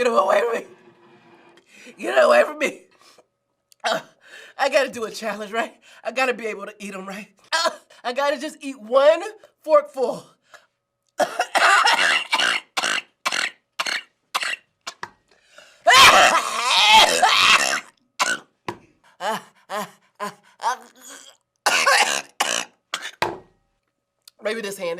Get him away from me. Get him away from me. I gotta do a challenge, right? I gotta be able to eat them, right? I gotta just eat one forkful. Maybe this hand.